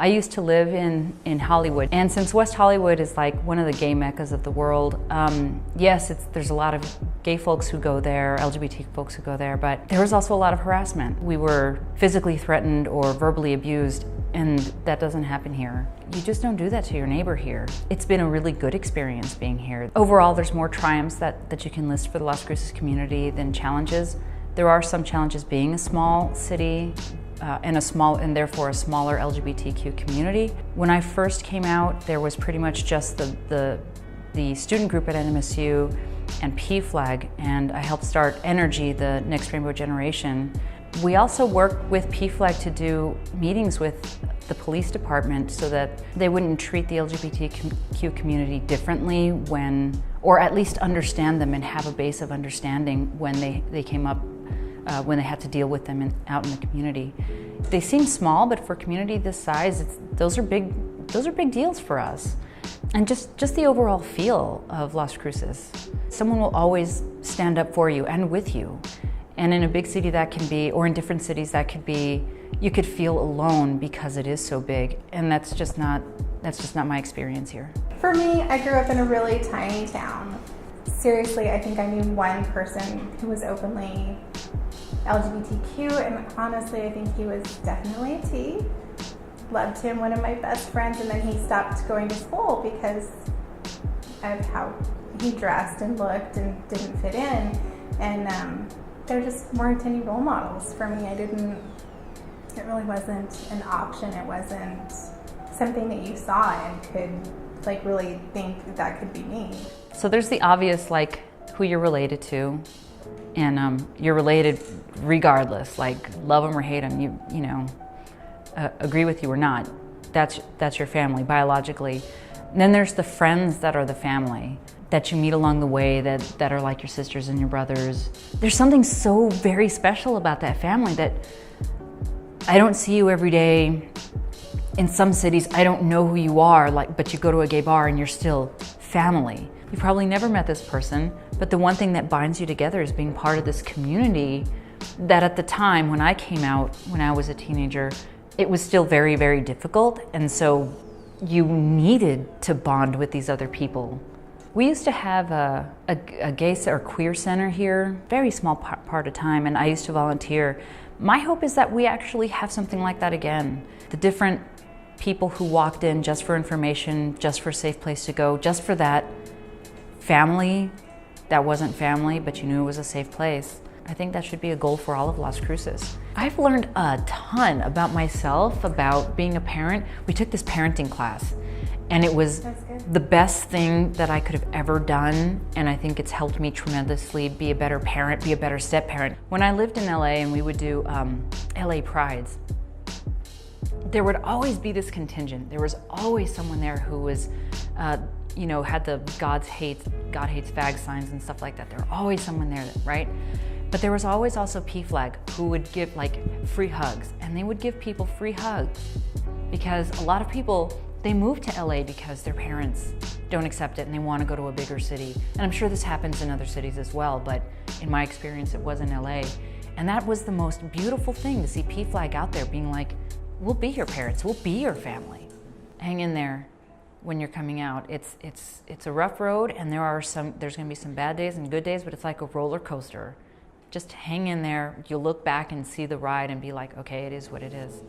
I used to live in Hollywood, and since West Hollywood is like one of the gay meccas of the world, yes, there's a lot of gay folks who go there, LGBT folks who go there, but there was also a lot of harassment. We were physically threatened or verbally abused, and that doesn't happen here. You just don't do that to your neighbor here. It's been a really good experience being here. Overall, there's more triumphs that you can list for the Las Cruces community than challenges. There are some challenges being a small city, and therefore a smaller LGBTQ community. When I first came out, there was pretty much just the student group at NMSU and PFLAG, and I helped start Energy, the Next Rainbow Generation. We also worked with PFLAG to do meetings with the police department so that they wouldn't treat the LGBTQ community differently or at least understand them and have a base of understanding when they came up, when they had to deal with them out in the community. They seem small, but for a community this size, those are big deals for us. And just the overall feel of Las Cruces. Someone will always stand up for you and with you. And in a big city that can be, or in different cities that could be, you could feel alone because it is so big. And that's just not my experience here. For me, I grew up in a really tiny town. Seriously, I think I knew one person who was openly LGBTQ, and honestly, I think he was definitely a T. Loved him, one of my best friends, and then he stopped going to school because of how he dressed and looked and didn't fit in. And there just weren't any role models for me. It really wasn't an option. It wasn't something that you saw and could really think that could be me. So there's the obvious, who you're related to, and you're related regardless, love them or hate them, you know, agree with you or not. That's your family biologically. And then there's the friends that are the family that you meet along the way that are like your sisters and your brothers. There's something so very special about that family that I don't see you every day. In some cities, I don't know who you are, but you go to a gay bar and you're still family. You probably never met this person, but the one thing that binds you together is being part of this community that at the time when I came out, when I was a teenager, it was still very, very difficult, and so you needed to bond with these other people. We used to have a gay or queer center here, very small part of time, and I used to volunteer. My hope is that we actually have something like that again. The different people who walked in just for information, just for a safe place to go, just for that family that wasn't family, but you knew it was a safe place. I think that should be a goal for all of Las Cruces. I've learned a ton about myself, about being a parent. We took this parenting class, and it was the best thing that I could have ever done, and I think it's helped me tremendously be a better parent, be a better step-parent. When I lived in LA and we would do LA Prides, there would always be this contingent. There was always someone there who was, had the God hates fag signs and stuff like that. There was always someone there, right? But there was always also PFLAG who would give free hugs, and they would give people free hugs because a lot of people, they move to LA because their parents don't accept it and they want to go to a bigger city. And I'm sure this happens in other cities as well, but in my experience, it was in LA. And that was the most beautiful thing to see PFLAG out there being like, we'll be your parents, we'll be your family. Hang in there when you're coming out. It's a rough road, and there's gonna be some bad days and good days, but it's like a roller coaster. Just hang in there. You'll look back and see the ride and be like, okay, it is what it is.